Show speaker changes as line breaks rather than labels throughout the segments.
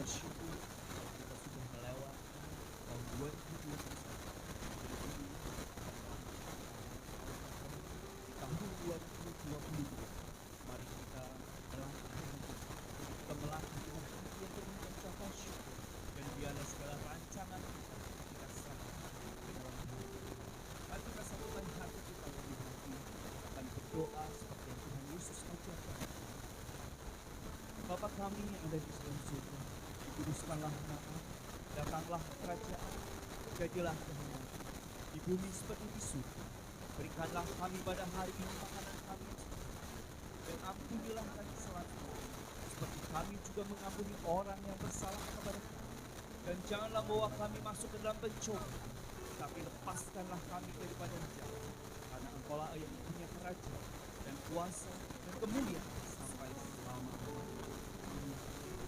bersyukur kita sudah melewati tahun 2021. Di tahun 2022, mari kita melangkah untuk mengucapkan syukur, dan biarlah segala rancangan kita serahkan ke dalam Tuhan. Mari kita satukan hati kita lebih hati, kita akan berdoa seperti yang Tuhan Yesus ajarkan. Bapa kami yang ada di dalam surga, dikuduskanlah nama, datanglah kerajaan, jadilah kehendak di bumi seperti di surga. Berikanlah kami pada hari ini makanan kami, dan ampunilah kami kesalahan seperti kami juga mengampuni orang yang bersalah kepada kami. Dan janganlah bawa kami masuk ke dalam pencobaan, tapi lepaskanlah kami daripada jahat. Karena Engkaulah yang punya kerajaan dan kuasa dan kemuliaan sampai selama-lamanya.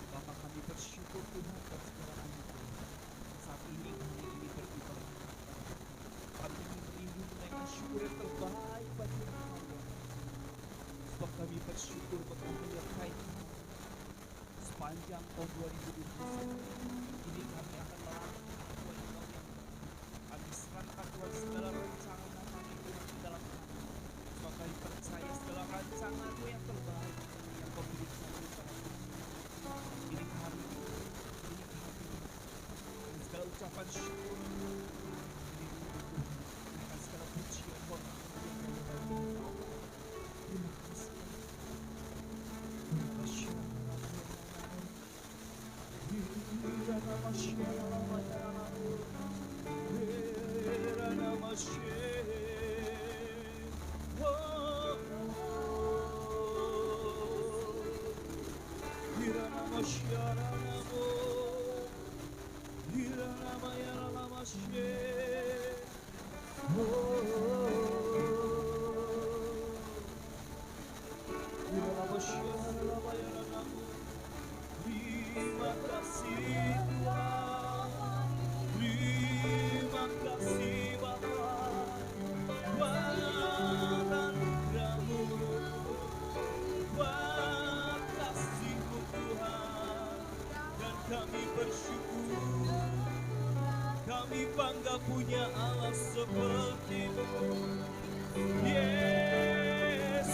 Bapa, kami bersyukur Tuhan atas segala anugerah. Saat ini kami ingin beribadah. Kami ingin beribu menaikkan syukur yang terbaik bagi Tuhan. Sebab kami bersyukur Engkau menyertai kami sepanjang tahun 2021. Ini kami akan melakukan apa yang Engkau yang kami serahkan Tuhan segala rancangan kami Tuhan di dalam kami. Sebab kami percaya segala rancangan-Mu yang terbaik yang Kau berikan kepada kami. Ini kami, dan segala ucapan syukur, ini Tuhan, akan segala pujian hormat terima kasih. Terima kasih Tuhan, terima kasih Bapa, buat anugerah-Mu, buat kasih-Mu Tuhan, dan kami bersyukur, kami bangga punya Allah seperti-Mu, Yesus.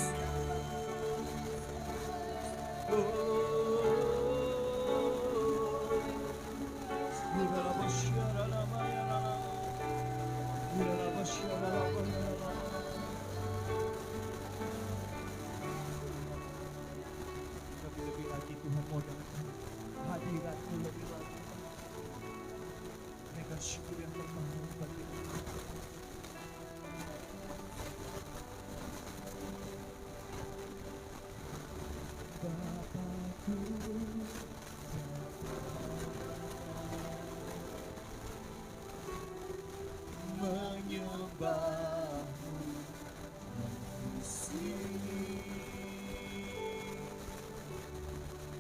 Lebih lagi Tuhan mau datang hadirat-Mu lebih lagi, mereka syukur yang terbaik bagi Tuhan. Bapakku menyembah-Mu di sini,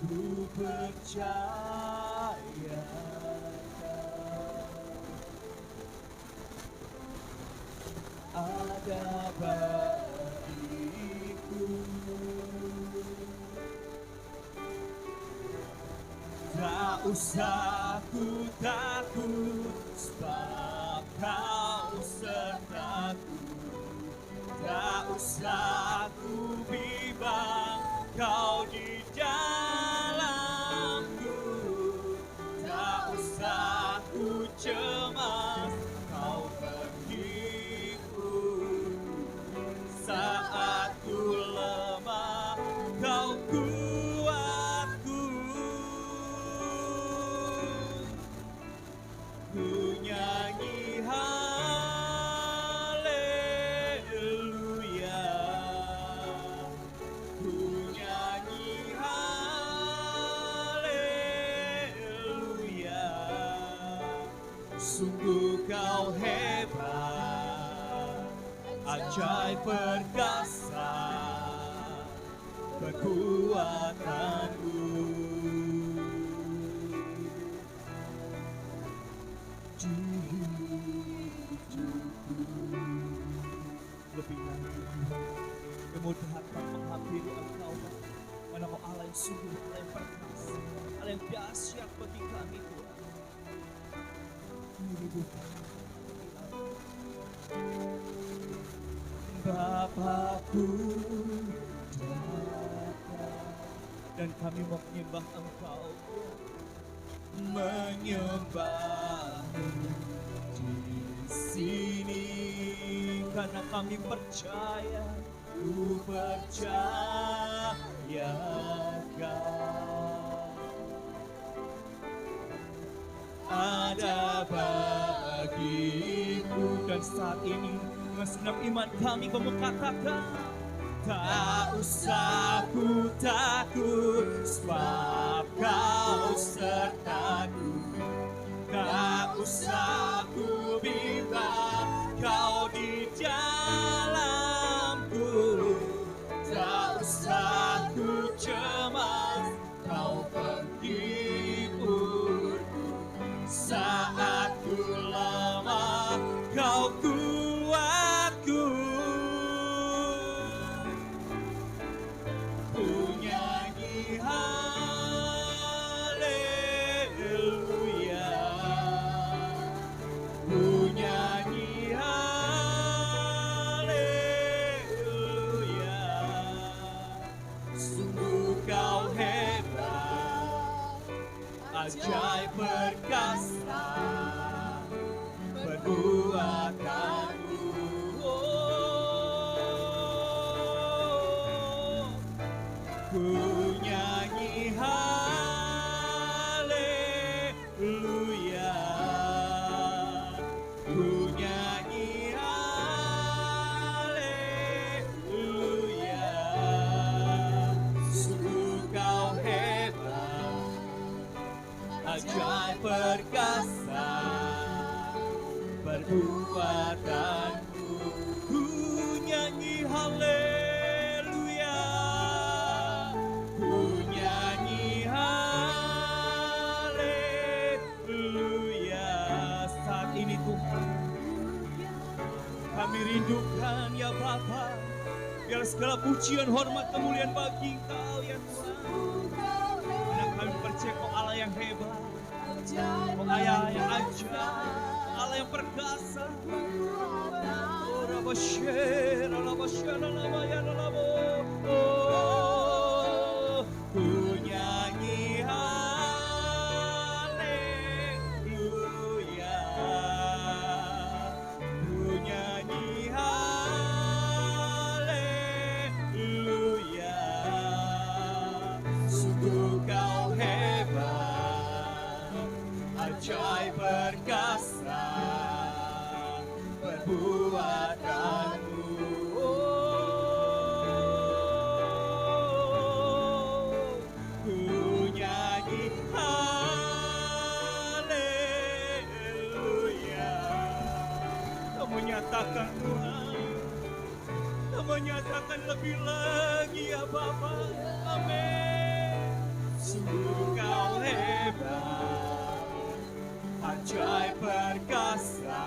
ku percaya ada bagiku. Tak usah ku takut, sebab Kau sertaku. Tak usah ku bimbang, Kau di dalamku. Tak usah ku cemas, Kau menghibur. Saat ku lemah, Kau kuatku. Ku nyanyi haleluya, ku nyanyi haleluya. Sungguh Kau hebat, ajaib perkasa kekuatanmu. Lebih lagi, kau datang menghampiri Engkau, Karena Kau Allah yang sungguh, Allah yang perkasa, Allah yang dahsyat bagi kami Tuhan. Kami rindukan Bapakku datang, dan kami mau menyembah Engkau, menyembah di sini, karena kami percaya, ku percaya ada bagiku. Dan saat ini dengan segenap iman kami kau mengatakan, tak usah ku takut, sebab Kau sertaku. Tak usah ku bimbang, Kau di dalamku. Tak usah ku cemas, Kau penghiburku. Saat ku lemah, Kau kuatku. Ku nyanyi haleluya, ku nyanyi haleluya. Sungguh Kau hebat, ajaib perkasa perbuatanmu. Ku nyanyi haleluya, ku nyanyi haleluya. Sungguh Kau hebat, ajaib perkasa perbuatanmu. Ku nyanyi haleluya, ku nyanyi haleluya. Saat ini Tuhan, kami rindukan ya Bapa, biar segala pujian, hormat, kemuliaan bagi Engkau ya Tuhan. Karena kami percaya Kau Allah yang hebat, Kau Allah yang ajaib, Allah yang perkasa. Ku nyanyi haleluya, ku nyanyi haleluya. Sungguh Kau hebat, ajaib perkasa perbuatanmu. Ku nyanyi haleluya. Kau menyatakan Tuhan, Kau menyatakan lebih lagi ya Bapa. Amin. Sungguh Kau hebat, ajaib perkasa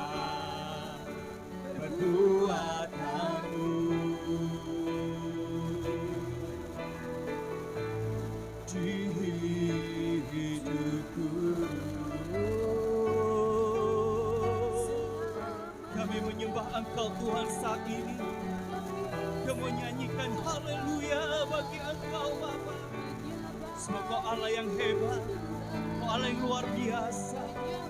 perbuatanmu. Di hidupku kami menyembah Engkau Tuhan saat ini. Kami menyanyikan haleluya bagi Engkau Bapa. Sebab Kau Allah yang hebat, Kau Allah yang luar biasa,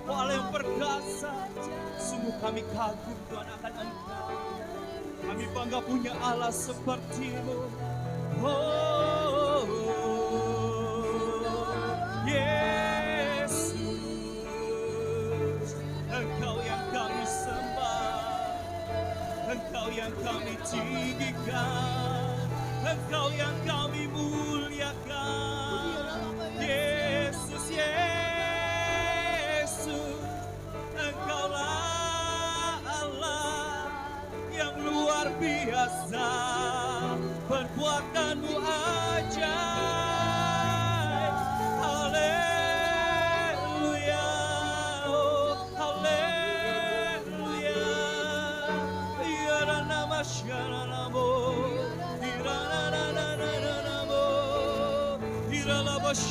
Kau Allah yang perkasa. Sungguh kami kagum Tuhan akan Engkau. Kami bangga punya Allah seperti-Mu. Oh, Yesus, Engkau yang kami sembah, Engkau yang kami tinggikan, Engkau yang kami muliakan. Yesus, Yesus, Engkaulah Allah yang luar biasa, perbuatan-Mu ajaib. Haleluya, oh haleluya. Irana masyana namo, irana namo. Mari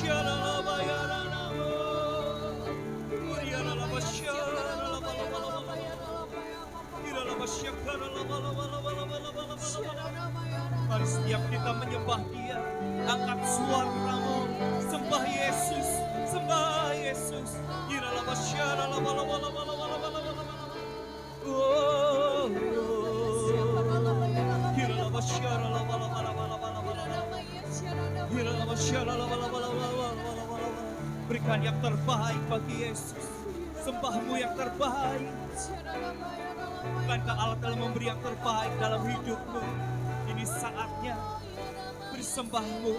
setiap kita menyembah Dia, angkat suaramu, sembah Yesus, sembah Yesus. Berikan yang terbaik bagi Yesus, sembahmu yang terbaik. Bukankah Allah telah memberi yang terbaik dalam hidupmu? Ini saatnya bersembahmu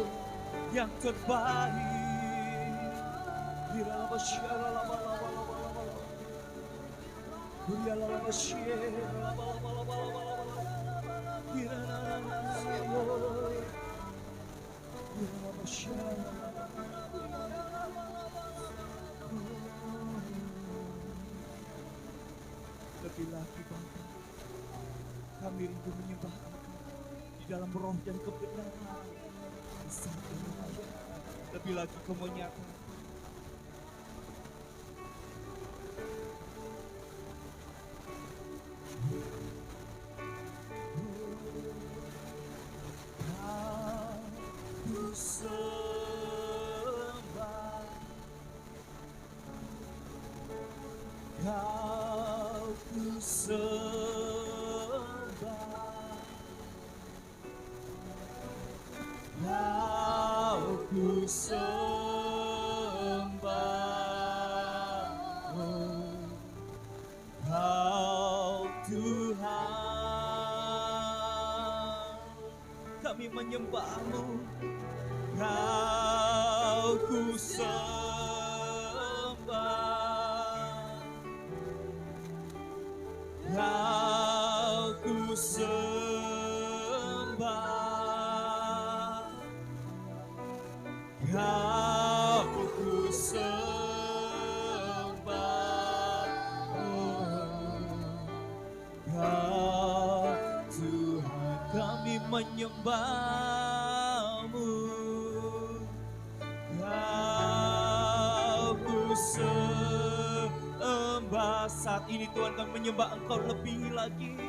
yang terbaik. Lebih lagi Bapa, kami rindu menyembah Engkau di dalam roh dan kebenaran. Di saat ini, lebih lagi Kau menyatakan Kau sembah, Kau sembah, Kau sembah, Kau Tuhan. Kami menyembah-Mu, Kau sembah, Kau sembah, Kau sembah, Kau Tuhan. Kami menyembah-Mu, Kau sembah. Saat ini Tuhan kami menyembah Engkau lebih lagi.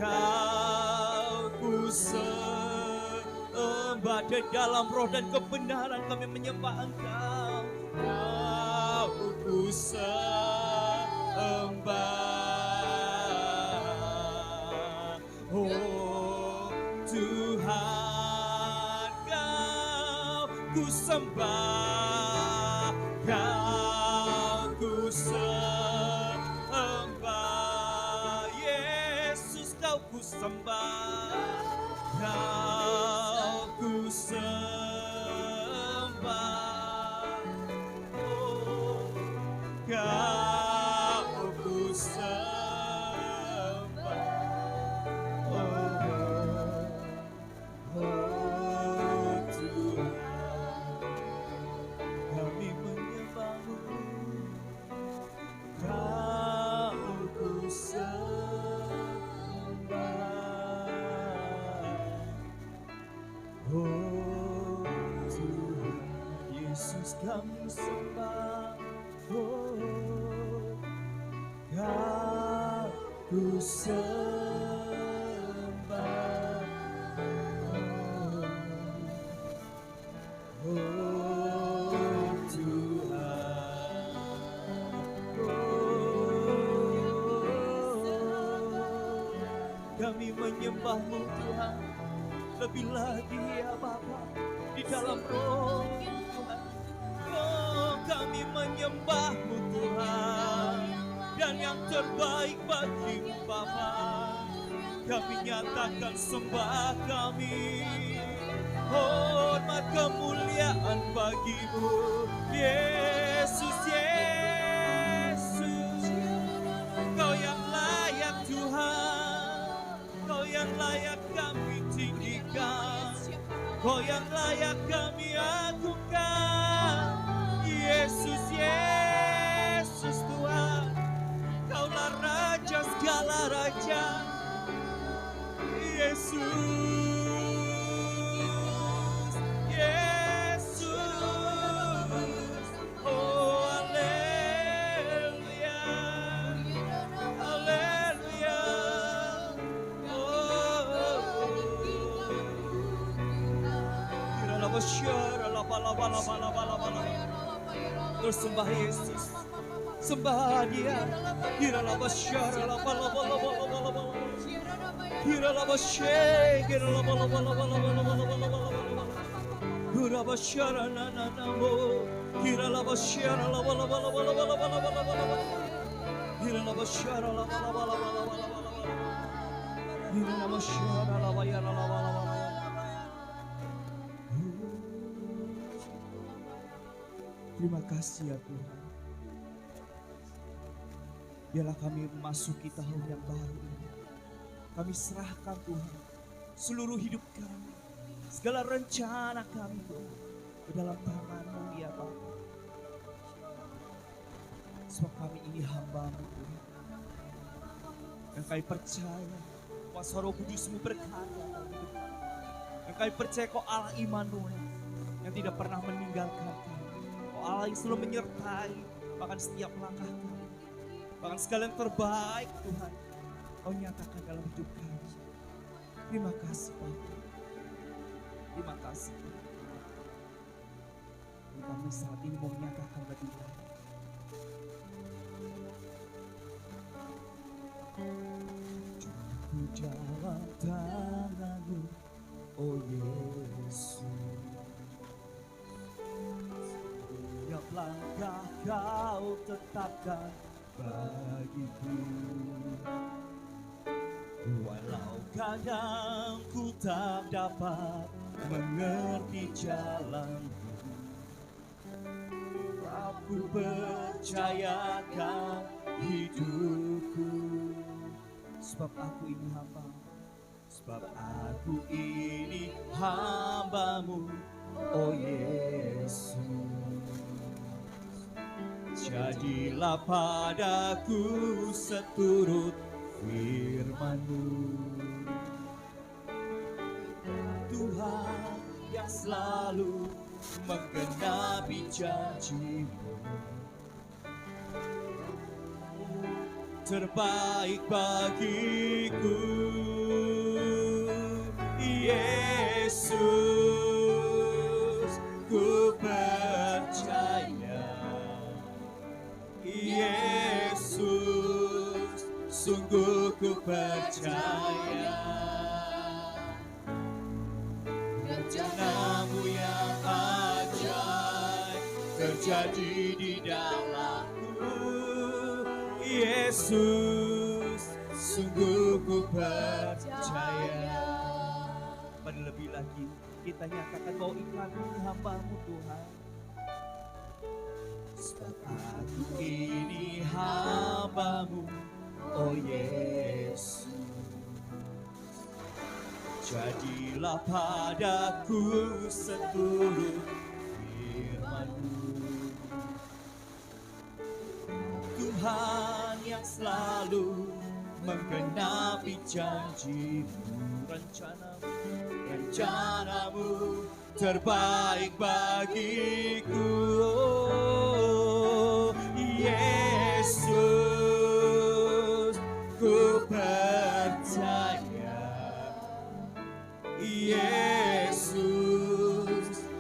Kau sembah di dalam roh dan kebenaran kami menyembah Engkau. Kau sembah. Oh Tuhan, Kau sembah, Kau sembah. Yesus Kau sembah, Kau sembah. Oh, Kau sembah. Oh Tuhan, kami menyembah-Mu, Kau sembah. Oh Tuhan, Yesus kami sembah. Oh, Kau sembah. Oh Tuhan, kami menyembah-Mu Tuhan, lebih lagi ya Bapa, di dalam roh Tuhan. Oh kami menyembah-Mu Tuhan, dan yang terbaik bagi-Mu Bapa, kami nyatakan sembah kami. Hormat kemuliaan bagi-Mu, Yesus, Yesus. Kau yang layak Tuhan, Kau yang layak kami tinggikan, Kau yang layak kami agungkan. Yesus, Yesus Tuhan, Kaulah Raja segala Raja. Yesus, Yesus, Terus sembah Yesus, sembah Dia. Terima kasih ya Tuhan. Biarlah kami memasuki tahun yang baru. Kami serahkan Tuhan seluruh hidup kami, segala rencana kami Tuhan ke dalam tangan-Mu ya Bapa. Sebab kami ini hamba-Mu Tuhan. Dan kami percaya kuasa Roh Kudus-Mu berkarya dalam hidup kami. Dan kami percaya Kau Allah Immanuel yang tidak pernah meninggalkan kami. Kau Allah yang selalu menyertai bahkan setiap langkah kami. Bahkan segala yang terbaik Tuhan Kau nyatakan dalam hidup kami. Terima kasih Bapa. Terima kasih Tuhan. Kami saat ini mau menyatakan lebih baik. Ku jalan tangan-Mu, oh Yesus. Setiap langkah Kau tetapkan bagiku. Walau kadang ku tak dapat mengerti jalan-Mu, aku percayakan hidupku. Sebab aku ini hamba, sebab aku ini hamba-Mu, oh Yesus. Jadilah padaku seturut firman-Mu, Tuhan yang selalu menggenapi janji-Mu. Terbaik bagiku, Yesus, ku percaya. Yesus, sungguh ku percaya. Rencana-Mu yang ajaib terjadi di dalamku. Yesus, sungguh ku percaya. Pada lebih lagi kita nyatakan bahwa Engkau ini hamba-Mu Tuhan. Sebab aku ini hamba-Mu, oh Yesus. Jadilah padaku seturut firman-Mu, Tuhan yang selalu menggenapi janji-Mu. Rencana-Mu terbaik bagiku, oh, Yesus, ku percaya. Yesus,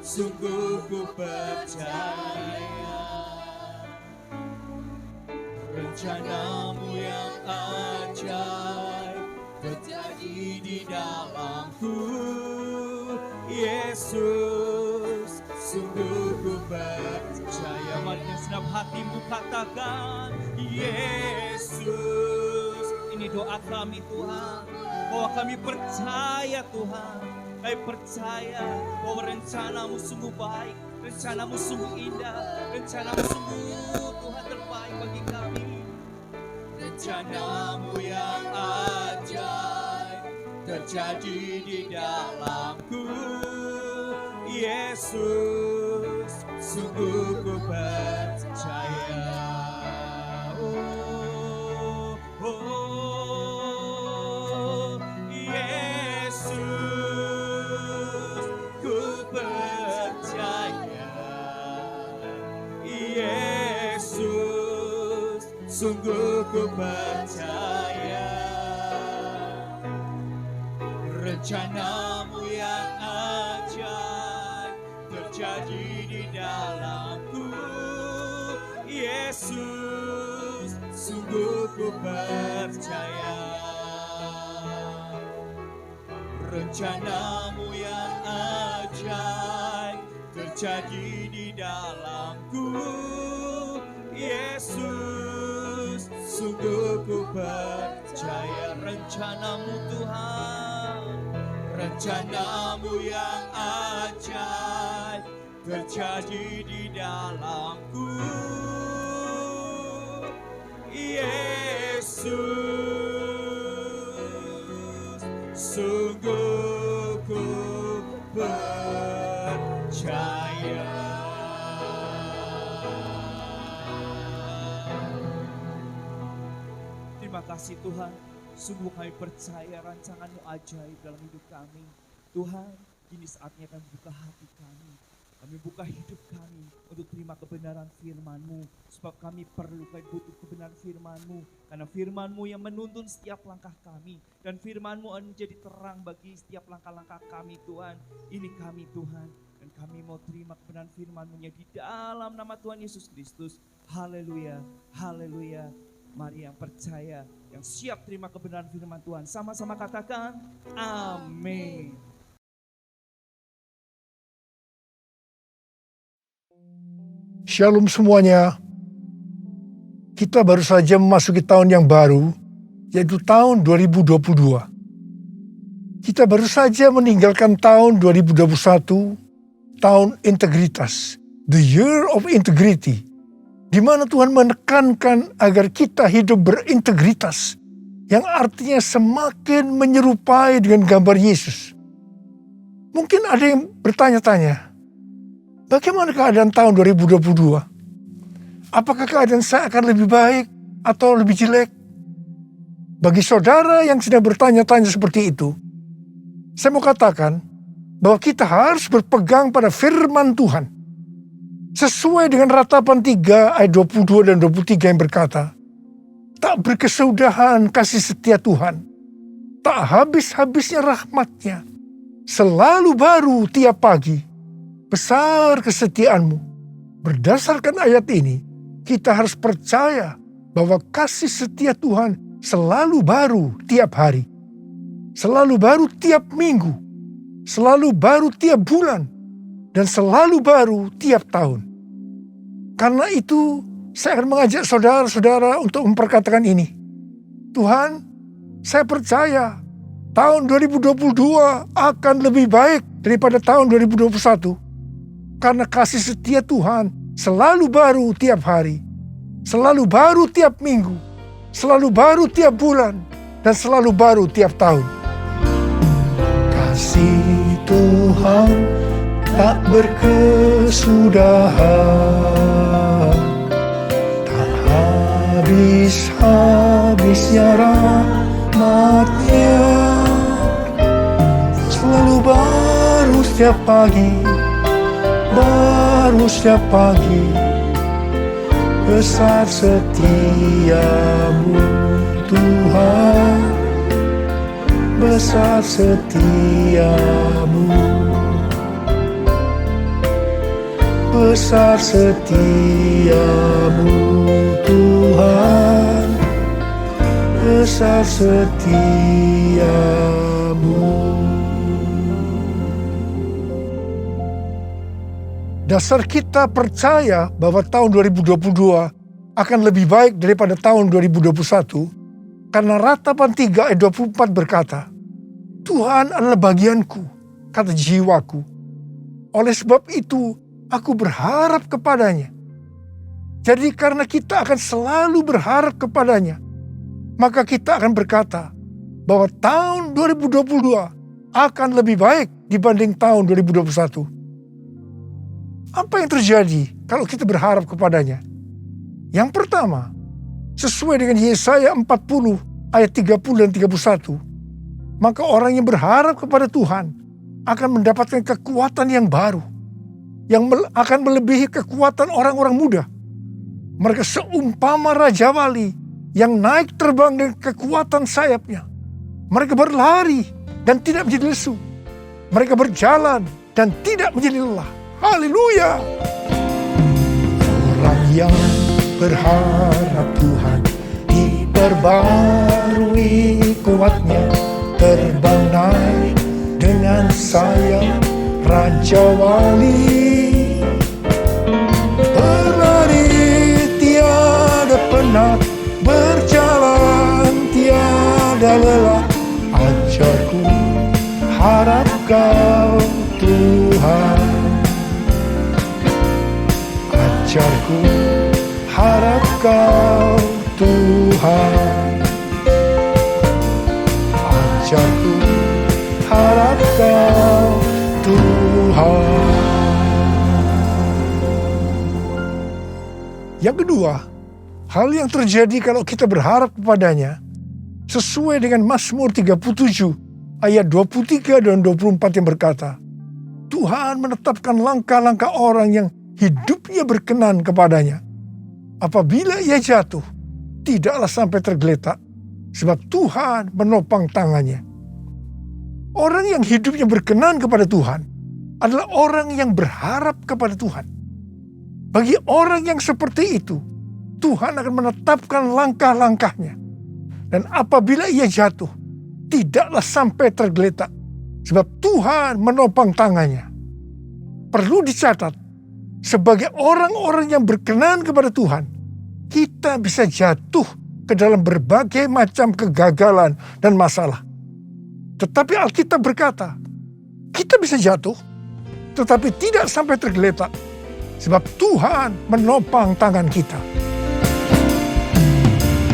sungguh ku percaya. Rencana-Mu yang ajaib terjadi di dalamku. Yesus, sungguh ku percaya. Mari dengan senang hatimu katakan, Yesus. Ini doa kami Tuhan, bahwa kami percaya Tuhan. Kami percaya bahwa rencana-Mu sungguh baik, rencana-Mu sungguh indah, rencana-Mu sungguh Tuhan terbaik bagi kami. Rencana-Mu yang ajaib terjadi di dalamku. Yesus, sungguh ku percaya. Oh, oh, Yesus, ku percaya. Yesus, sungguh ku percaya. Rencana-Mu yang ajaib terjadi di dalamku. Yesus, sungguh ku percaya. Rencanamu yang ajaib terjadi di dalamku. Yesus, sungguh ku percaya. Rencanamu Tuhan, rencanamu yang ajaib terjadi di dalamku. Yesus, sungguh ku percaya. Terima kasih Tuhan, sungguh kami percaya rancangan-Mu ajaib dalam hidup kami. Tuhan, kini saatnya kami buka hati kami. Kami buka hidup kami untuk terima kebenaran firman-Mu. Sebab kami perlu butuh kebenaran firman-Mu. Karena firman-Mu yang menuntun setiap langkah kami. Dan firman-Mu menjadi terang bagi setiap langkah-langkah kami Tuhan. Ini kami Tuhan. Dan kami mau terima kebenaran firman-Mu di dalam nama Tuhan Yesus Kristus. Haleluya, haleluya. Mari yang percaya, yang siap terima kebenaran firman Tuhan. Sama-sama katakan, amin.
Shalom semuanya. Kita baru saja memasuki tahun yang baru, yaitu tahun 2022. Kita baru saja meninggalkan tahun 2021, tahun integritas, the year of integrity, di mana Tuhan menekankan agar kita hidup berintegritas, yang artinya semakin menyerupai dengan gambar Yesus. Mungkin ada yang bertanya-tanya, bagaimana keadaan tahun 2022? Apakah keadaan saya akan lebih baik atau lebih jelek? Bagi saudara yang sedang bertanya-tanya seperti itu, saya mau katakan bahwa kita harus berpegang pada firman Tuhan. Sesuai dengan Ratapan 3 ayat 22 dan 23 yang berkata, tak berkesudahan kasih setia Tuhan, tak habis-habisnya rahmat-Nya, selalu baru tiap pagi, besar kesetiaan-Mu. Berdasarkan ayat ini, kita harus percaya bahwa kasih setia Tuhan selalu baru tiap hari, selalu baru tiap minggu, selalu baru tiap bulan, dan selalu baru tiap tahun. Karena itu, saya akan mengajak saudara-saudara untuk memperkatakan ini. Tuhan, saya percaya tahun 2022 akan lebih baik daripada tahun 2021. Karena kasih setia Tuhan selalu baru tiap hari, selalu baru tiap minggu, selalu baru tiap bulan, dan selalu baru tiap tahun. Kasih Tuhan tak berkesudahan, tak habis-habisnya rahmat-Nya, selalu baru setiap pagi, baru setiap pagi, besar setiamu Tuhan, besar setiamu, besar setiamu Tuhan, besar setiamu. Dasar kita percaya bahwa tahun 2022 akan lebih baik daripada tahun 2021 karena Ratapan 3 ayat 24 berkata, Tuhan adalah bagianku, kata jiwaku. Oleh sebab itu, aku berharap kepadanya. Jadi karena kita akan selalu berharap kepadanya, maka kita akan berkata bahwa tahun 2022 akan lebih baik dibanding tahun 2021. Apa yang terjadi kalau kita berharap kepadanya? Yang pertama, sesuai dengan Yesaya 40 ayat 30 dan 31, maka orang yang berharap kepada Tuhan akan mendapatkan kekuatan yang baru, yang akan melebihi kekuatan orang-orang muda. Mereka seumpama Raja Wali yang naik terbang dengan kekuatan sayapnya. Mereka berlari dan tidak menjadi lesu. Mereka berjalan dan tidak menjadi lelah. Haleluya. Orang yang berharap Tuhan diperbarui kuatnya, terbang naik dengan sayap Raja Wali. Berlari tiada penat, berjalan tiada lelah. Ajarku harap Kau Tuhan, ajarku harap Kau Tuhan, ajarku harap Kau Tuhan. Yang kedua, hal yang terjadi kalau kita berharap kepadanya sesuai dengan Mazmur 37 ayat 23 dan 24 yang berkata, Tuhan menetapkan langkah-langkah orang yang hidupnya berkenan kepadanya. Apabila ia jatuh, tidaklah sampai tergeletak, sebab Tuhan menopang tangannya. Orang yang hidupnya berkenan kepada Tuhan adalah orang yang berharap kepada Tuhan. Bagi orang yang seperti itu, Tuhan akan menetapkan langkah-langkahnya. Dan apabila ia jatuh, tidaklah sampai tergeletak, sebab Tuhan menopang tangannya. Perlu dicatat, sebagai orang-orang yang berkenan kepada Tuhan, kita bisa jatuh ke dalam berbagai macam kegagalan dan masalah. Tetapi Alkitab berkata, kita bisa jatuh, tetapi tidak sampai tergeletak, sebab Tuhan menopang tangan kita.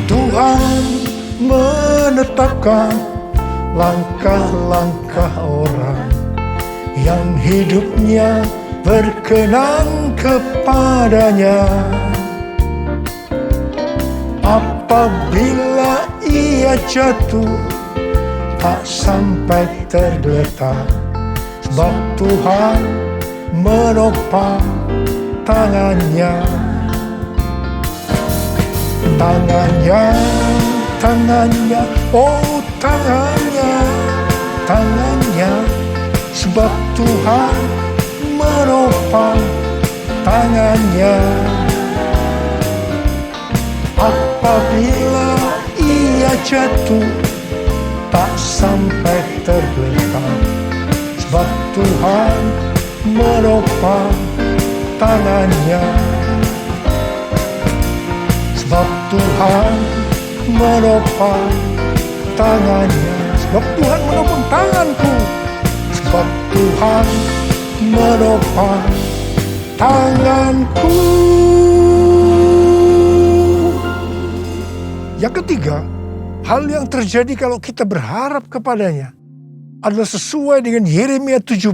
Tuhan menetapkan langkah-langkah orang yang hidupnya berkenan kepadanya. Apabila ia jatuh, tak sampai tergeletak, sebab Tuhan menopang tangannya. Tangannya, tangannya, oh tangannya, tangannya, sebab Tuhan menopang tangannya. Apabila ia jatuh, tak sampai tergeletak, sebab Tuhan menopang tangannya. Sebab Tuhan menopang tangannya. Sebab Tuhan menopang tanganku. Sebab Tuhan menopang tanganku. Yang ketiga, hal yang terjadi kalau kita berharap kepadanya adalah sesuai dengan Yeremia 17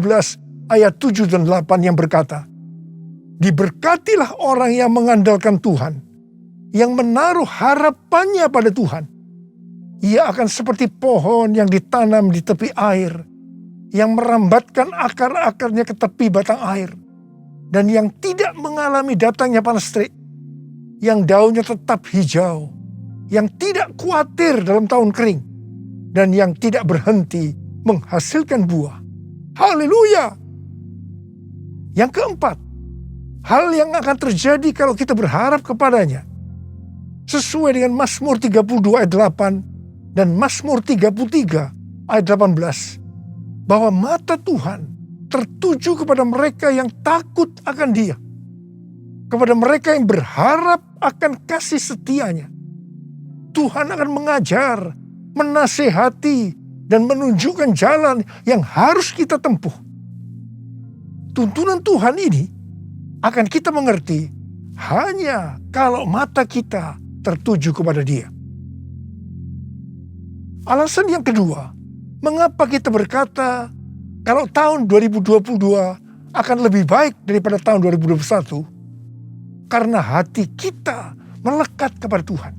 ayat 7 dan 8 yang berkata, diberkatilah orang yang mengandalkan Tuhan, yang menaruh harapannya pada Tuhan. Ia akan seperti pohon yang ditanam di tepi air, yang merambatkan akar-akarnya ke tepi batang air, dan yang tidak mengalami datangnya panas terik, yang daunnya tetap hijau, yang tidak khawatir dalam tahun kering, dan yang tidak berhenti menghasilkan buah. Haleluya! Yang keempat, hal yang akan terjadi kalau kita berharap kepadanya, sesuai dengan Mazmur 32 ayat 8 dan Mazmur 33 ayat 18, bahwa mata Tuhan tertuju kepada mereka yang takut akan Dia, kepada mereka yang berharap akan kasih setianya. Tuhan akan mengajar, menasehati, dan menunjukkan jalan yang harus kita tempuh. Tuntunan Tuhan ini akan kita mengerti hanya kalau mata kita tertuju kepada Dia. Alasan yang kedua, mengapa kita berkata kalau tahun 2022 akan lebih baik daripada tahun 2021? Karena hati kita melekat kepada Tuhan.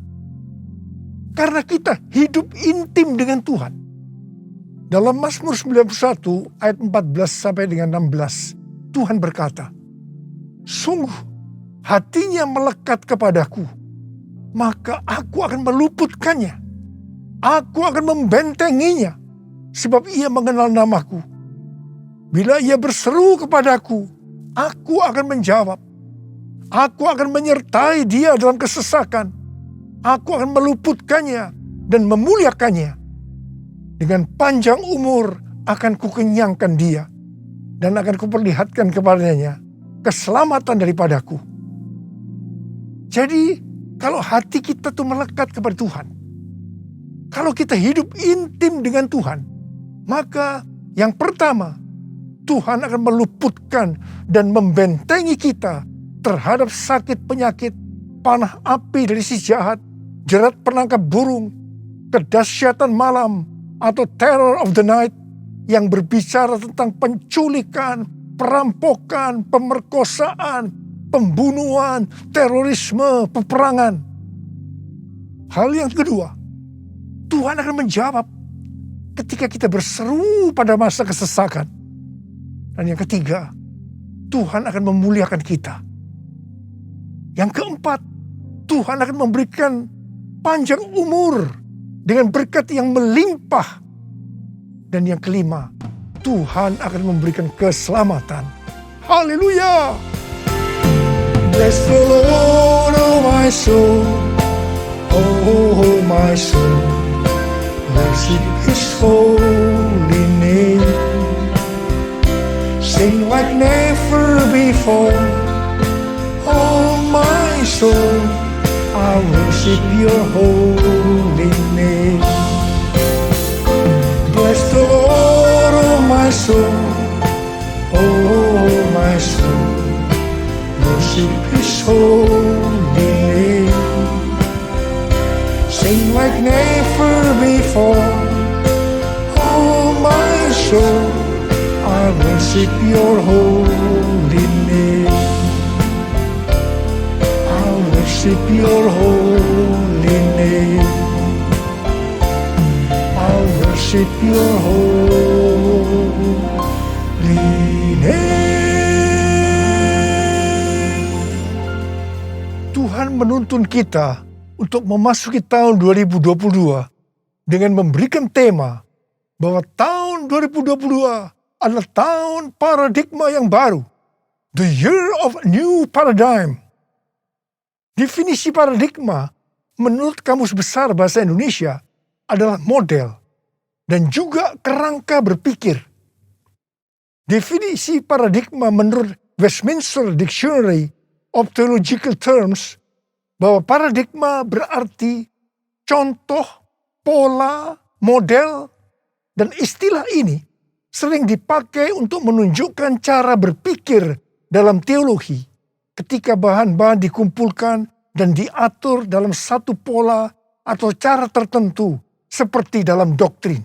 Karena kita hidup intim dengan Tuhan. Dalam Mazmur 91 ayat 14 sampai dengan 16, Tuhan berkata, sungguh hatinya melekat kepadaku, maka aku akan meluputkannya. Aku akan membentenginya, sebab ia mengenal namaku. Bila ia berseru kepadaku, Aku akan menjawab. Aku akan menyertai dia dalam kesesakan. Aku akan meluputkannya dan memuliakannya. Dengan panjang umur akan kukenyangkan dia. Dan akan kuperlihatkan kepadanya keselamatan daripadaku. Jadi kalau hati kita tuh melekat kepada Tuhan. Kalau kita hidup intim dengan Tuhan. Maka yang pertama, Tuhan akan meluputkan dan membentengi kita terhadap sakit penyakit, panah api dari si jahat, jerat penangkap burung, kedahsyatan malam, atau terror of the night yang berbicara tentang penculikan, perampokan, pemerkosaan, pembunuhan, terorisme, peperangan. Hal yang kedua, Tuhan akan menjawab ketika kita berseru pada masa kesesakan. Dan yang ketiga, Tuhan akan memuliakan kita. Yang keempat, Tuhan akan memberikan panjang umur dengan berkat yang melimpah. Dan yang kelima, Tuhan akan memberikan keselamatan. Haleluya! Bless the Lord, oh my soul, oh my soul, worship His holy name. Sing like never before, oh my soul, I worship your holy name. Bless the Lord, oh my soul, oh my soul, worship His holy name. Sing like never before, oh my soul, I worship your holy name. I worship your holy name. I worship your holy name. Tuhan menuntun kita untuk memasuki tahun 2022 dengan memberikan tema bahwa tahun 2022 adalah tahun paradigma yang baru. The year of new paradigm. Definisi paradigma menurut Kamus Besar Bahasa Indonesia adalah model dan juga kerangka berpikir. Definisi paradigma menurut Westminster Dictionary of Theological Terms bahwa paradigma berarti contoh, pola, model, dan istilah ini sering dipakai untuk menunjukkan cara berpikir dalam teologi ketika bahan-bahan dikumpulkan dan diatur dalam satu pola atau cara tertentu seperti dalam doktrin.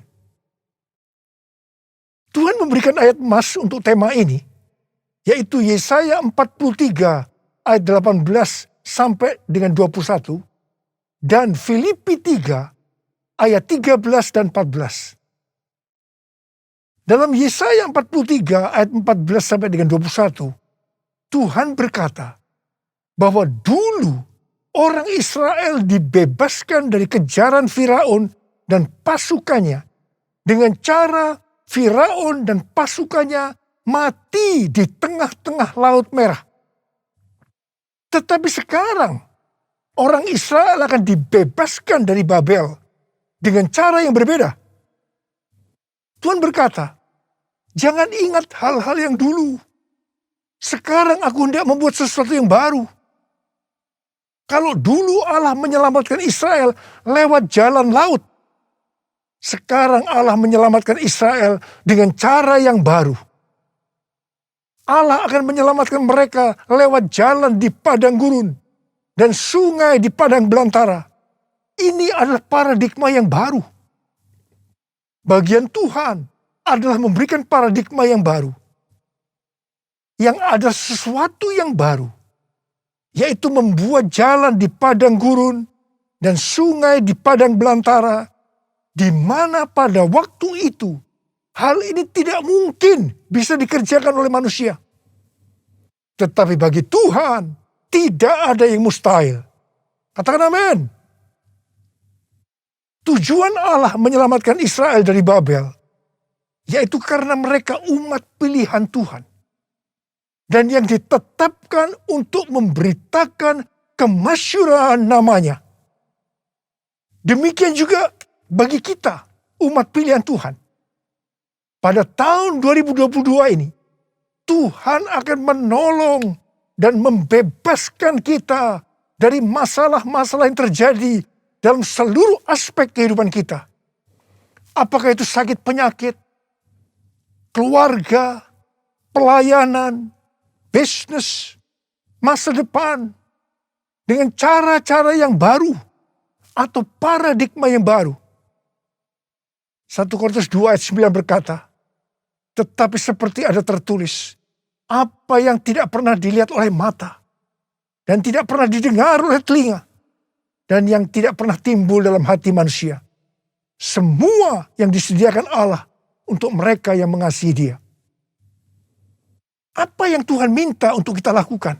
Tuhan memberikan ayat emas untuk tema ini, yaitu Yesaya 43 ayat 18 sampai dengan 21 dan Filipi 3 ayat 13 dan 14. Dalam Yesaya 43 ayat 14 sampai dengan 21, Tuhan berkata bahwa dulu orang Israel dibebaskan dari kejaran Firaun dan pasukannya dengan cara Firaun dan pasukannya mati di tengah-tengah Laut Merah. Tetapi sekarang orang Israel akan dibebaskan dari Babel dengan cara yang berbeda. Tuhan berkata, jangan ingat hal-hal yang dulu. Sekarang aku hendak membuat sesuatu yang baru. Kalau dulu Allah menyelamatkan Israel lewat jalan laut, sekarang Allah menyelamatkan Israel dengan cara yang baru. Allah akan menyelamatkan mereka lewat jalan di padang gurun dan sungai di padang belantara. Ini adalah paradigma yang baru. Bagian Tuhan adalah memberikan paradigma yang baru. Yang ada sesuatu yang baru, yaitu membuat jalan di padang gurun dan sungai di padang belantara, di mana pada waktu itu hal ini tidak mungkin bisa dikerjakan oleh manusia. Tetapi bagi Tuhan tidak ada yang mustahil. Katakan amin. Tujuan Allah menyelamatkan Israel dari Babel, yaitu karena mereka umat pilihan Tuhan. dan yang ditetapkan untuk memberitakan kemasyhuran namanya. Demikian juga bagi kita, umat pilihan Tuhan. Pada tahun 2022 ini, Tuhan akan menolong dan membebaskan kita dari masalah-masalah yang terjadi dalam seluruh aspek kehidupan kita. Apakah itu sakit penyakit, keluarga, pelayanan, bisnis, masa depan, dengan cara-cara yang baru atau paradigma yang baru. 1 Korintus 2 ayat 9 berkata, tetapi seperti ada tertulis, apa yang tidak pernah dilihat oleh mata, dan tidak pernah didengar oleh telinga, dan yang tidak pernah timbul dalam hati manusia. Semua yang disediakan Allah untuk mereka yang mengasihi Dia. Apa yang Tuhan minta untuk kita lakukan?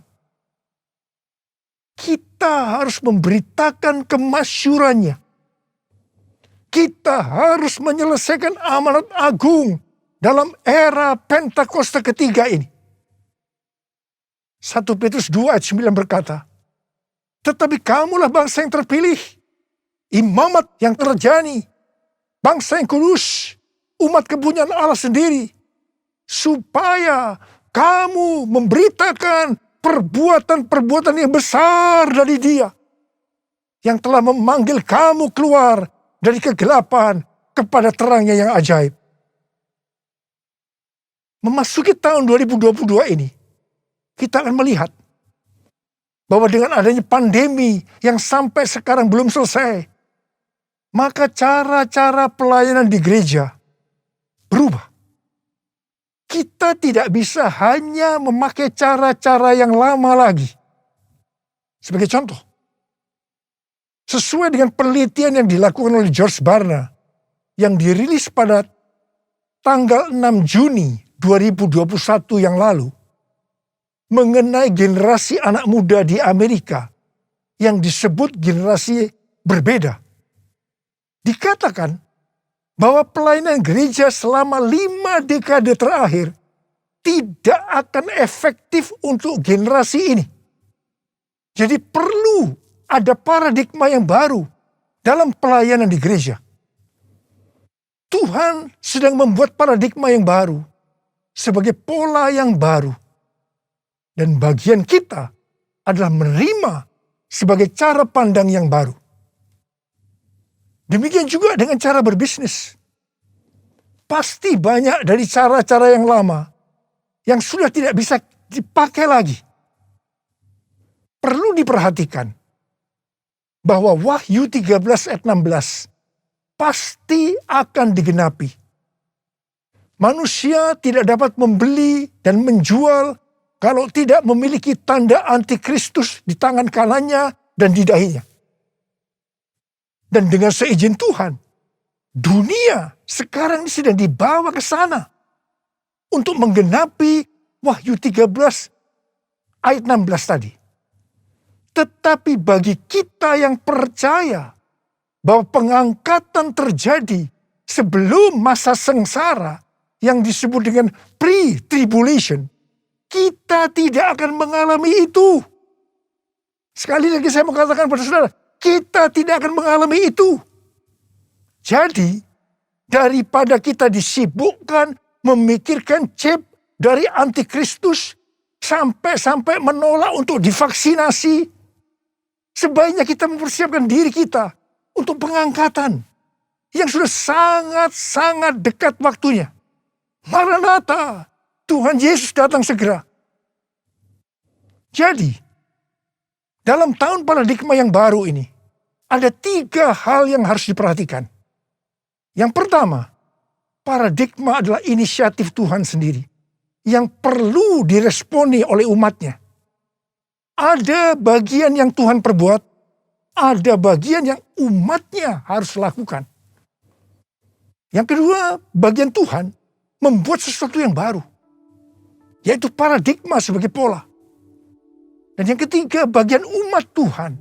Kita harus memberitakan kemasyhurannya. Kita harus menyelesaikan amanat agung dalam era Pentakosta ketiga ini. 1 Petrus 2 ayat 9 berkata, tetapi kamulah bangsa yang terpilih, imamat yang terjani, bangsa yang kudus, umat kepunyaan Allah sendiri, supaya kamu memberitakan perbuatan-perbuatan yang besar dari Dia, yang telah memanggil kamu keluar dari kegelapan kepada terangnya yang ajaib. Memasuki tahun 2022 ini, kita akan melihat bahwa dengan adanya pandemi yang sampai sekarang belum selesai, maka cara-cara pelayanan di gereja berubah. Kita tidak bisa hanya memakai cara-cara yang lama lagi. Sebagai contoh, sesuai dengan penelitian yang dilakukan oleh George Barna, yang dirilis pada tanggal 6 Juni 2021 yang lalu, mengenai generasi anak muda di Amerika yang disebut generasi berbeda. Dikatakan bahwa pelayanan gereja selama 5 dekade terakhir tidak akan efektif untuk generasi ini. Jadi perlu ada paradigma yang baru dalam pelayanan di gereja. Tuhan sedang membuat paradigma yang baru sebagai pola yang baru. Dan bagian kita adalah menerima sebagai cara pandang yang baru. Demikian juga dengan cara berbisnis. Pasti banyak dari cara-cara yang lama yang sudah tidak bisa dipakai lagi. Perlu diperhatikan bahwa Wahyu 13 ayat 16 pasti akan digenapi. Manusia tidak dapat membeli dan menjual kalau tidak memiliki tanda antikristus di tangan kanannya dan di dahinya. Dan dengan seizin Tuhan, dunia sekarang sedang dibawa ke sana untuk menggenapi Wahyu 13 ayat 16 tadi. Tetapi bagi kita yang percaya bahwa pengangkatan terjadi sebelum masa sengsara yang disebut dengan pre-tribulation, kita tidak akan mengalami itu. Sekali lagi saya mau katakan pada saudara, kita tidak akan mengalami itu. Jadi, daripada kita disibukkan memikirkan chip dari antikristus sampai menolak untuk divaksinasi, sebaiknya kita mempersiapkan diri kita untuk pengangkatan yang sudah sangat-sangat dekat waktunya. Maranatha, Tuhan Yesus datang segera. Jadi, dalam tahun paradigma yang baru ini, ada 3 hal yang harus diperhatikan. Yang pertama, paradigma adalah inisiatif Tuhan sendiri yang perlu diresponi oleh umatnya. Ada bagian yang Tuhan perbuat, ada bagian yang umatnya harus lakukan. Yang kedua, bagian Tuhan membuat sesuatu yang baru, yaitu paradigma sebagai pola. Dan yang ketiga, bagian umat Tuhan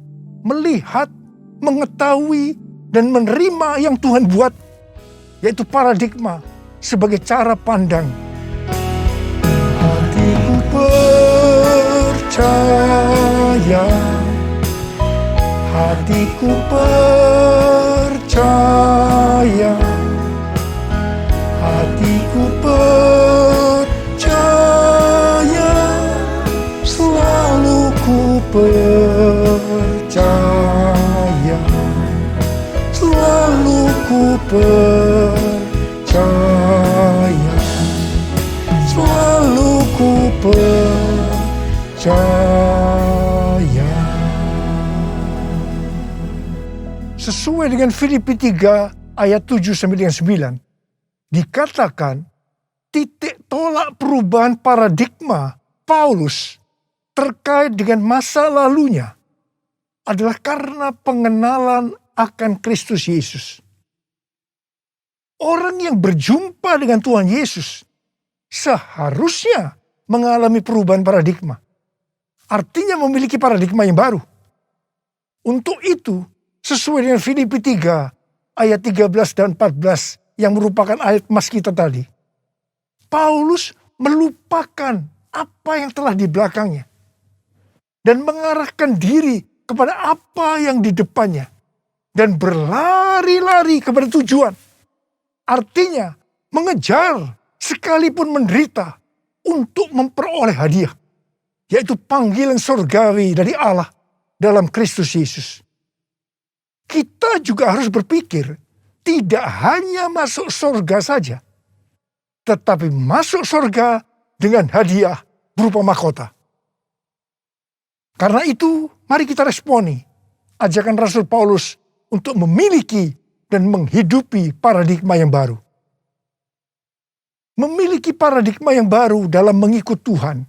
melihat, mengetahui, dan menerima yang Tuhan buat, yaitu paradigma sebagai cara pandang. Hatiku hatiku percaya, hatiku percaya, selalu ku percaya, selalu ku percaya, selalu ku percaya. Sesuai dengan Filipi 3 ayat 7 sampai dengan 9, dikatakan titik tolak perubahan paradigma Paulus terkait dengan masa lalunya adalah karena pengenalan akan Kristus Yesus. Orang yang berjumpa dengan Tuhan Yesus seharusnya mengalami perubahan paradigma. Artinya memiliki paradigma yang baru. Untuk itu, sesuai dengan Filipi 3 ayat 13 dan 14 yang merupakan ayat emas kita tadi, Paulus melupakan apa yang telah di belakangnya dan mengarahkan diri kepada apa yang di depannya dan berlari-lari kepada tujuan. Artinya mengejar sekalipun menderita untuk memperoleh hadiah, yaitu panggilan surgawi dari Allah dalam Kristus Yesus. Kita juga harus berpikir tidak hanya masuk surga saja, tetapi masuk surga dengan hadiah berupa mahkota. Karena itu, mari kita responi ajakan Rasul Paulus untuk memiliki dan menghidupi paradigma yang baru. Memiliki paradigma yang baru dalam mengikut Tuhan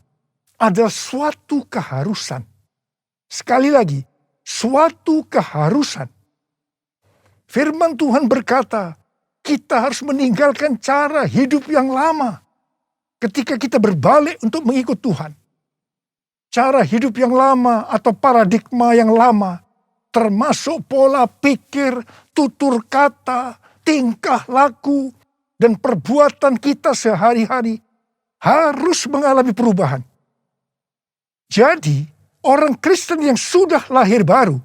adalah suatu keharusan. Sekali lagi, suatu keharusan. Firman Tuhan berkata, kita harus meninggalkan cara hidup yang lama ketika kita berbalik untuk mengikut Tuhan. Cara hidup yang lama atau paradigma yang lama termasuk pola pikir, tutur kata, tingkah laku, dan perbuatan kita sehari-hari harus mengalami perubahan. Jadi, orang Kristen yang sudah lahir baru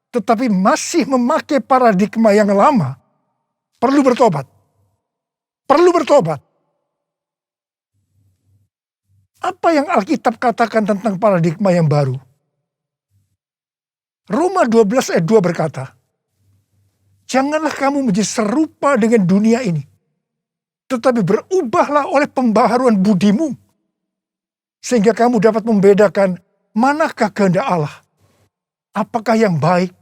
tetapi masih memakai paradigma yang lama, perlu bertobat. Perlu bertobat. Apa yang Alkitab katakan tentang paradigma yang baru? Roma 12 ayat 2 berkata, janganlah kamu menjadi serupa dengan dunia ini, tetapi berubahlah oleh pembaharuan budimu, sehingga kamu dapat membedakan manakah kehendak Allah, apakah yang baik,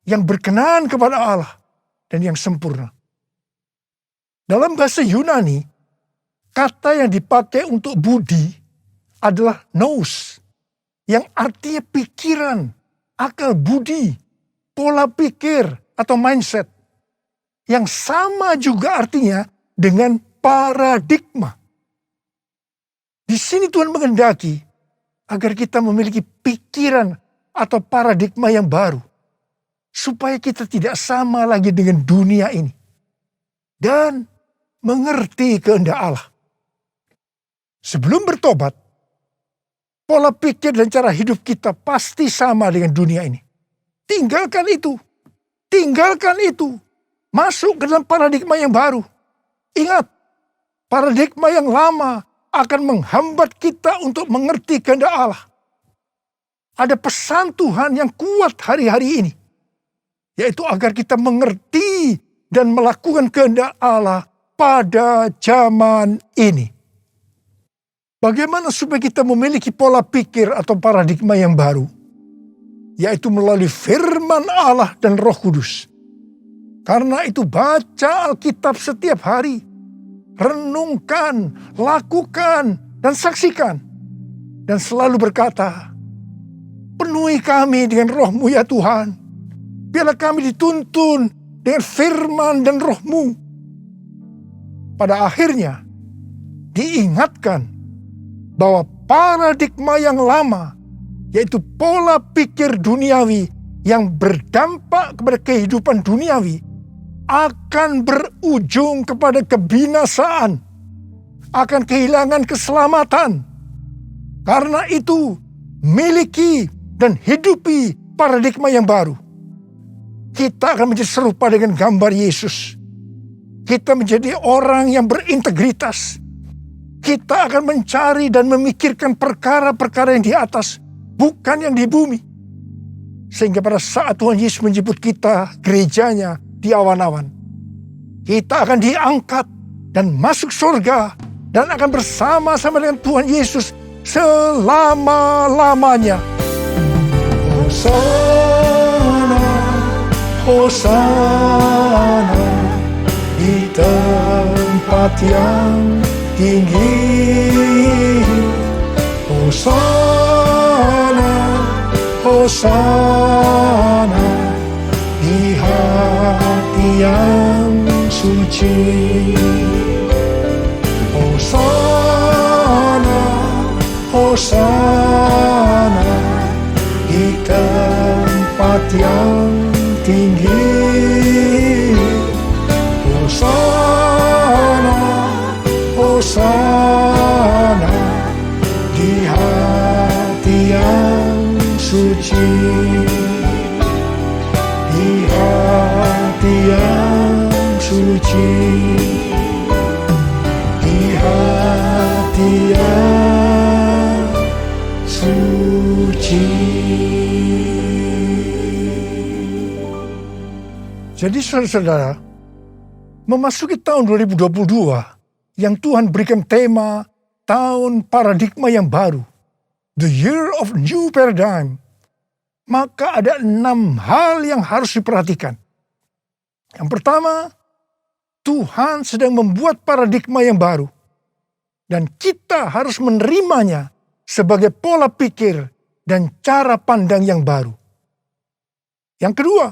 yang berkenan kepada Allah, dan yang sempurna. Dalam bahasa Yunani, kata yang dipakai untuk budi adalah nous, yang artinya pikiran, akal budi, pola pikir atau mindset. Yang sama juga artinya dengan paradigma. Di sini Tuhan menghendaki agar kita memiliki pikiran atau paradigma yang baru, supaya kita tidak sama lagi dengan dunia ini dan mengerti kehendak Allah. Sebelum bertobat, pola pikir dan cara hidup kita pasti sama dengan dunia ini. Tinggalkan itu. Tinggalkan itu. Masuk ke dalam paradigma yang baru. Ingat, paradigma yang lama akan menghambat kita untuk mengerti kehendak Allah. Ada pesan Tuhan yang kuat hari-hari ini, yaitu agar kita mengerti dan melakukan kehendak Allah pada zaman ini. Bagaimana supaya kita memiliki pola pikir atau paradigma yang baru? Yaitu melalui firman Allah dan Roh Kudus. Karena itu baca Alkitab setiap hari. Renungkan, lakukan, dan saksikan. Dan selalu berkata, penuhi kami dengan Roh-Mu ya Tuhan. Biarlah kami dituntun dengan firman dan Roh-Mu. Pada akhirnya, diingatkan bahwa paradigma yang lama, yaitu pola pikir duniawi yang berdampak kepada kehidupan duniawi, akan berujung kepada kebinasaan, akan kehilangan keselamatan. Karena itu, miliki dan hidupi paradigma yang baru. kita akan menjadi serupa dengan gambar Yesus. Kita menjadi orang yang berintegritas. Kita akan mencari dan memikirkan perkara-perkara yang di atas, bukan yang di bumi. Sehingga pada saat Tuhan Yesus menjemput kita, gerejanya di awan-awan, kita akan diangkat dan masuk surga dan akan bersama-sama dengan Tuhan Yesus selama-lamanya. Hosana, Hosana di tempat yang tinggi. Hosana, Hosana di hati yang suci. Hosana, Hosana di tempat yang tinggi. Hosana, Hosana di hati yang suci. Di hati yang suci. Di hati yang suci. Jadi saudara-saudara, memasuki tahun 2022 yang Tuhan berikan tema tahun paradigma yang baru, the year of new paradigm, maka ada 6 hal yang harus diperhatikan. Yang pertama, Tuhan sedang membuat paradigma yang baru, dan kita harus menerimanya sebagai pola pikir dan cara pandang yang baru. Yang kedua,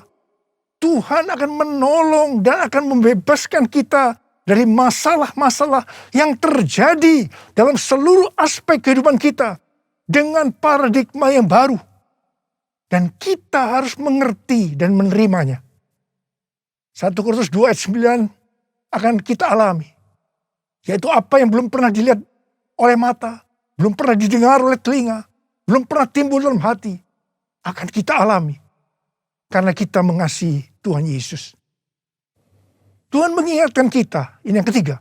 Tuhan akan menolong dan akan membebaskan kita dari masalah-masalah yang terjadi dalam seluruh aspek kehidupan kita dengan paradigma yang baru. Dan kita harus mengerti dan menerimanya. 1 Korintus 2 ayat 9 akan kita alami. Yaitu apa yang belum pernah dilihat oleh mata, belum pernah didengar oleh telinga, belum pernah timbul dalam hati, akan kita alami. Karena kita mengasihi Tuhan Yesus. Tuhan mengingatkan kita, ini yang ketiga,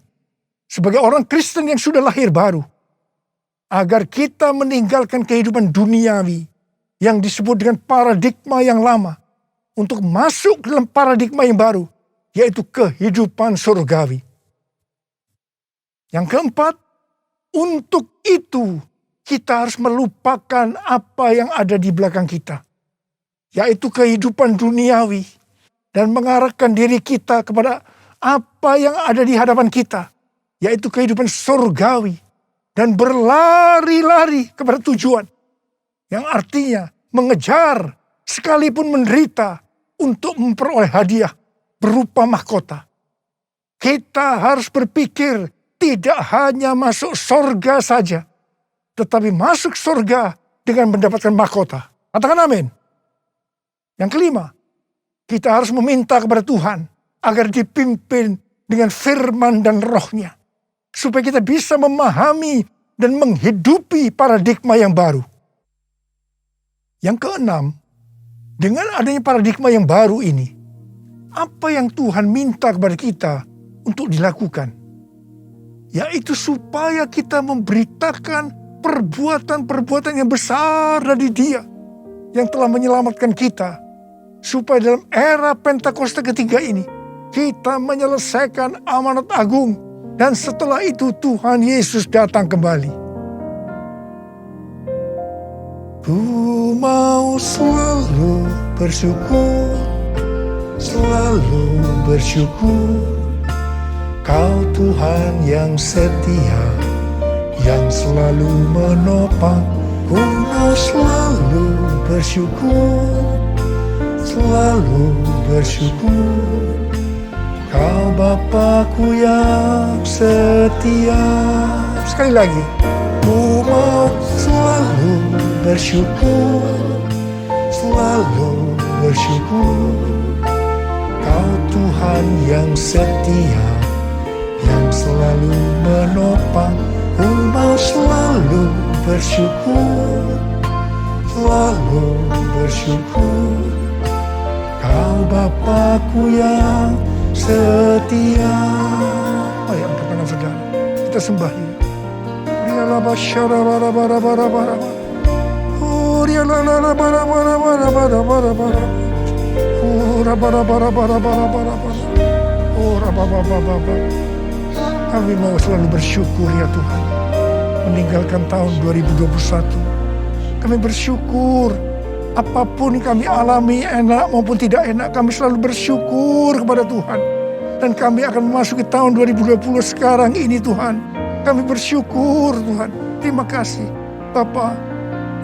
sebagai orang Kristen yang sudah lahir baru, agar kita meninggalkan kehidupan duniawi yang disebut dengan paradigma yang lama, untuk masuk ke dalam paradigma yang baru, yaitu kehidupan surgawi. Yang keempat, untuk itu kita harus melupakan apa yang ada di belakang kita, yaitu kehidupan duniawi, dan mengarahkan diri kita kepada apa yang ada di hadapan kita, yaitu kehidupan surgawi, dan berlari-lari kepada tujuan, yang artinya mengejar sekalipun menderita untuk memperoleh hadiah berupa mahkota. Kita harus berpikir tidak hanya masuk surga saja, tetapi masuk surga dengan mendapatkan mahkota. Katakan amin. Yang kelima, kita harus meminta kepada Tuhan agar dipimpin dengan firman dan rohnya, supaya kita bisa memahami dan menghidupi paradigma yang baru. Yang keenam, dengan adanya paradigma yang baru ini, apa yang Tuhan minta kepada kita untuk dilakukan? Yaitu supaya kita memberitakan perbuatan-perbuatan yang besar dari Dia yang telah menyelamatkan kita, supaya dalam era Pentakosta ketiga ini, kita menyelesaikan amanat agung, dan setelah itu Tuhan Yesus datang kembali. Ku mau selalu bersyukur, selalu bersyukur, Kau Tuhan yang setia, yang selalu menopang. Ku mau selalu bersyukur, selalu bersyukur, Kau Bapa-Ku yang setia. Sekali lagi, ku mau selalu bersyukur, selalu bersyukur, Kau Tuhan yang setia, yang selalu menopang. Ku mau selalu bersyukur, selalu bersyukur, Kau Bapakku yang setia. Ayo angkat tangan saudara, kita sembah dia. Kami mau selalu bersyukur ya Tuhan, meninggalkan tahun 2021. Kami bersyukur apapun kami alami, enak maupun tidak enak, kami selalu bersyukur kepada Tuhan. Dan kami akan memasuki tahun 2020 sekarang ini Tuhan. Kami bersyukur Tuhan. Terima kasih Bapa,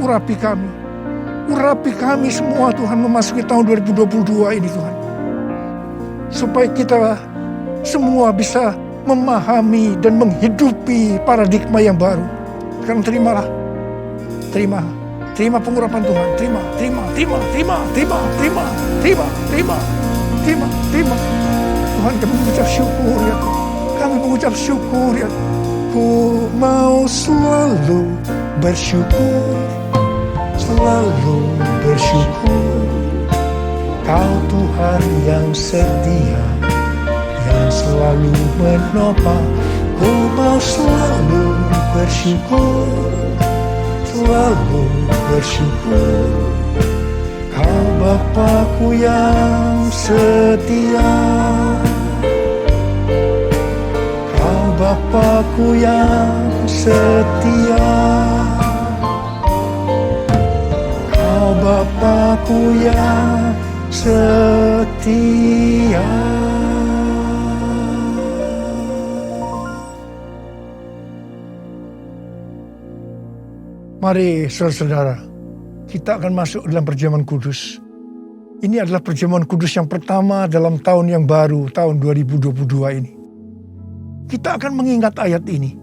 urapi kami. Urapi kami semua Tuhan memasuki tahun 2022 ini Tuhan. Supaya kita semua bisa memahami dan menghidupi paradigma yang baru. Sekarang terimalah. Terima pengurapan Tuhan. Terima. Tuhan, kami mengucap syukur ya Tuhan. Kami mengucap syukur ya Tuhan. Ku mau selalu bersyukur. Selalu bersyukur. Kau Tuhan yang setia, yang selalu menopang. Ku mau selalu bersyukur. Selalu bersyukur. Kau Bapakku yang setia. Kau Bapakku yang setia. Kau Bapakku yang setia. Mari saudara-saudara, kita akan masuk dalam perjamuan kudus. Ini adalah perjamuan kudus yang pertama dalam tahun yang baru, tahun 2022 ini. Kita akan mengingat ayat ini.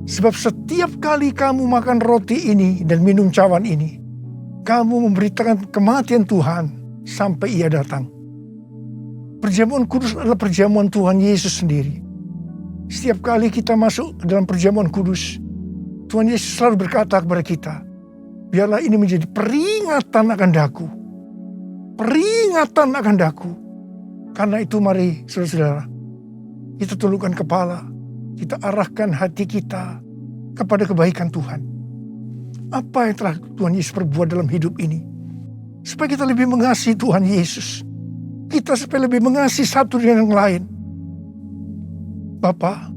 Sebab setiap kali kamu makan roti ini dan minum cawan ini, kamu memberitakan kematian Tuhan sampai Ia datang. Perjamuan kudus adalah perjamuan Tuhan Yesus sendiri. Setiap kali kita masuk dalam perjamuan kudus, Tuhan Yesus selalu berkata kepada kita, biarlah ini menjadi peringatan akan daku. Peringatan akan daku. Karena itu mari saudara-saudara, kita tundukkan kepala, kita arahkan hati kita kepada kebaikan Tuhan. Apa yang telah Tuhan Yesus perbuat dalam hidup ini? Supaya kita lebih mengasihi Tuhan Yesus. Kita supaya lebih mengasihi satu dengan yang lain. Bapa,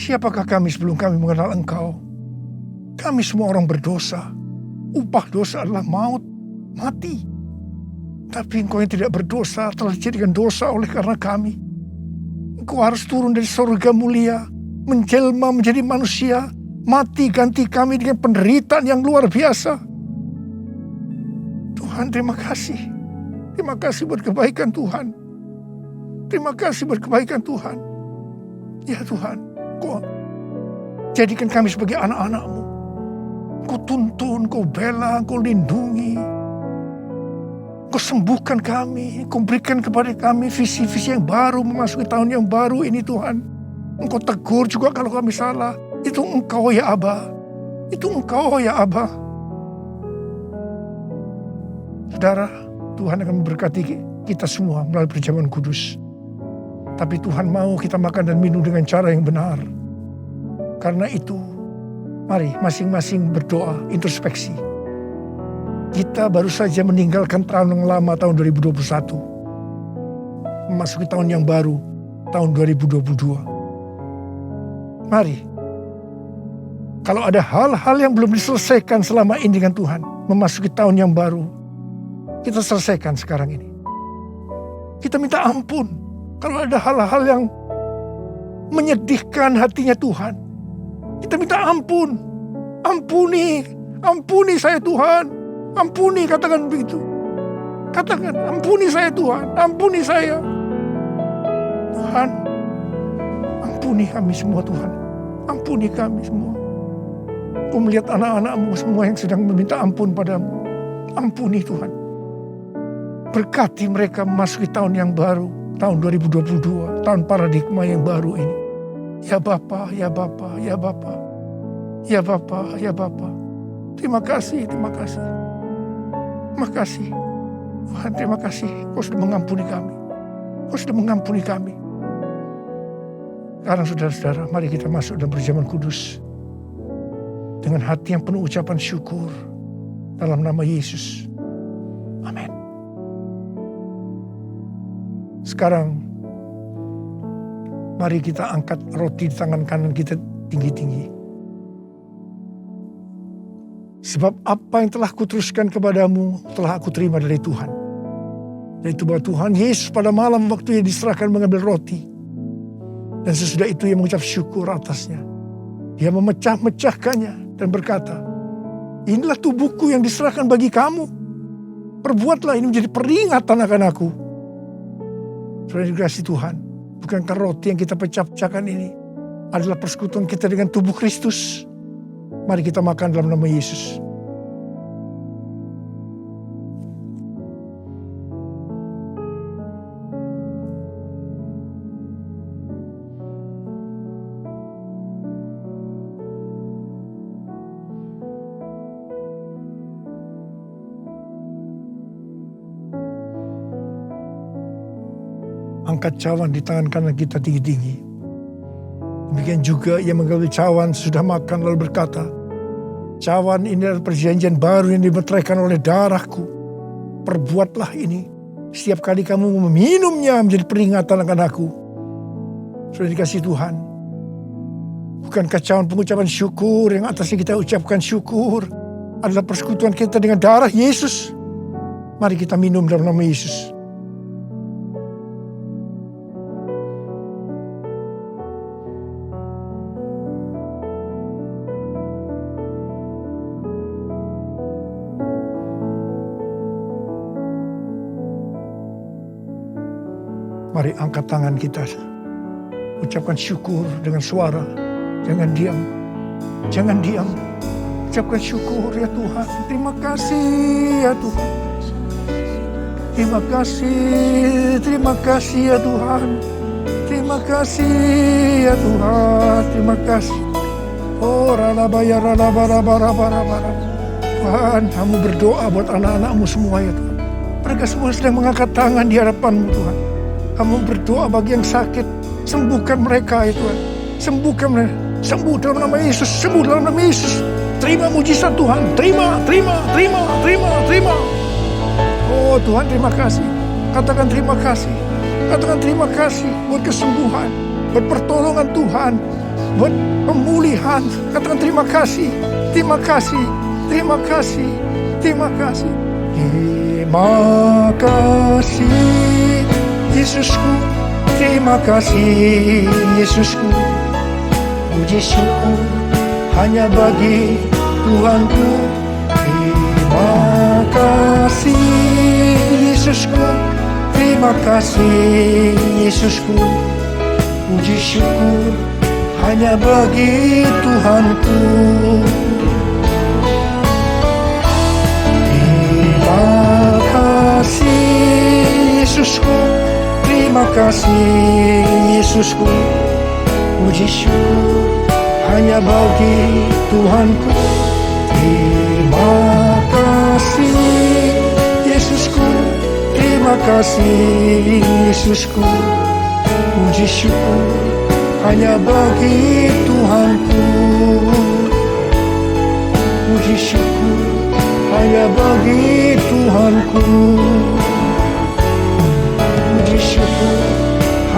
siapakah kami sebelum kami mengenal Engkau? Kami semua orang berdosa. Upah dosa adalah maut, mati. Tapi Engkau yang tidak berdosa telah dijadikan dosa oleh karena kami. Engkau harus turun dari surga mulia, menjelma menjadi manusia, mati ganti kami dengan penderitaan yang luar biasa. Tuhan, terima kasih. Terima kasih buat kebaikan Tuhan. Terima kasih buat kebaikan Tuhan. Ya Tuhan, Kau jadikan kami sebagai anak-anak-Mu. Kau tuntun, Kau bela, Kau lindungi. Kau sembuhkan kami. Kau berikan kepada kami visi-visi yang baru memasuki tahun yang baru ini Tuhan. Engkau tegur juga kalau kami salah. Itu Engkau ya Aba. Itu Engkau ya Aba. Saudara, Tuhan akan memberkati kita semua melalui perjamuan kudus. Tapi Tuhan mau kita makan dan minum dengan cara yang benar. Karena itu, mari masing-masing berdoa, introspeksi. Kita baru saja meninggalkan tahun yang lama, tahun 2021. Memasuki tahun yang baru, tahun 2022. Mari, kalau ada hal-hal yang belum diselesaikan selama ini dengan Tuhan, memasuki tahun yang baru, kita selesaikan sekarang ini. Kita minta ampun kalau ada hal-hal yang menyedihkan hatinya Tuhan. Kita minta ampun. Ampuni saya Tuhan. Ampuni, katakan begitu. Katakan, ampuni saya Tuhan. Ampuni saya. Tuhan, ampuni kami semua Tuhan. Ampuni kami semua. Kau melihat anak-anak-Mu semua yang sedang meminta ampun padamu. Ampuni Tuhan. Berkati mereka memasuki tahun yang baru. Tahun 2022. Tahun paradigma yang baru ini. Ya Bapa, ya Bapa, ya Bapa. Ya Bapa, ya Bapa. Terima kasih, terima kasih. Terima kasih. Tuhan, terima kasih. Kau sudah mengampuni kami. Kau sudah mengampuni kami. Sekarang saudara-saudara, mari kita masuk dalam perjamuan kudus. Dengan hati yang penuh ucapan syukur. Dalam nama Yesus. Amin. Sekarang, mari kita angkat roti di tangan kanan kita tinggi-tinggi. Sebab apa yang telah kuteruskan kepadamu, telah aku terima dari Tuhan. Yaitu bahwa Tuhan Yesus pada malam waktu ia diserahkan mengambil roti. Dan sesudah itu ia mengucap syukur atasnya. Dia memecah-mecahkannya dan berkata, inilah tubuhku yang diserahkan bagi kamu. Perbuatlah ini menjadi peringatan akan aku. Saudara dikasihi Tuhan, bukankah roti yang kita pecah-pecahkan ini adalah persekutuan kita dengan tubuh Kristus? Mari kita makan dalam nama Yesus. Angkat cawan di tangan kanan kita tinggi-tinggi. Demikian juga ia mengambil cawan sudah makan lalu berkata, cawan ini adalah perjanjian baru yang dimeteraikan oleh darahku. Perbuatlah ini setiap kali kamu meminumnya menjadi peringatan akan aku. Sudah dikasih Tuhan. Bukankah cawan pengucapan syukur yang atasnya kita ucapkan syukur adalah persekutuan kita dengan darah Yesus? Mari kita minum dalam nama Yesus. Mari angkat tangan kita. Ucapkan syukur dengan suara. Jangan diam. Jangan diam. Ucapkan syukur ya Tuhan. Terima kasih ya Tuhan. Terima kasih. Terima kasih ya Tuhan. Terima kasih ya Tuhan. Terima kasih. Oh ralabaya ralabarabarabarabara. Tuhan, kamu berdoa buat anak-anakmu semua ya Tuhan. Mereka semua sedang mengangkat tangan di hadapan-Mu Tuhan. Kamu berdoa bagi yang sakit. Sembuhkan mereka ya Tuhan. Sembuhkan mereka. Sembuh dalam nama Yesus. Sembuh dalam nama Yesus. Terima mujizat Tuhan. Terima. Oh Tuhan, terima kasih. Katakan terima kasih. Katakan terima kasih buat kesembuhan. Buat pertolongan Tuhan. Buat pemulihan. Katakan terima kasih. Terima kasih. Terima kasih. Terima kasih. Terima kasih. Yesusku, terima kasih Yesusku. Puji syukur hanya bagi Tuhanku. Terima kasih Yesusku. Terima kasih Yesusku. Puji syukur hanya bagi Tuhanku. Terima kasih Yesusku. Terima kasih Yesusku. Puji syukur hanya bagi Tuhanku. Terima kasih Yesusku. Terima kasih Yesusku. Puji syukur hanya bagi Tuhanku. Puji syukur hanya bagi Tuhanku. Puji syukur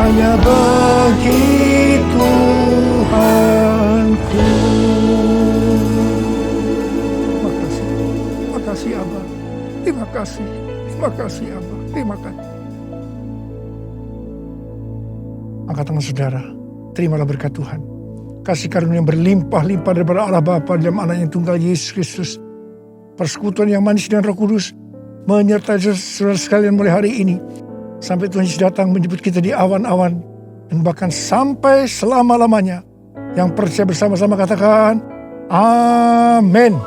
hanya bagi Tuhanku. Terima kasih Abah. Terima kasih Abah. Terima kasih. Angkat tangan saudara. Terimalah berkat Tuhan. Kasih karunia yang berlimpah-limpah daripada Allah Bapa dalam anak yang tunggal Yesus Kristus. Persekutuan yang manis dan Roh Kudus menyertai saudara sekalian mulai hari ini. Sampai Tuhan Yesus datang menjemput kita di awan-awan. Dan bahkan sampai selama-lamanya. Yang percaya bersama-sama katakan, Amin.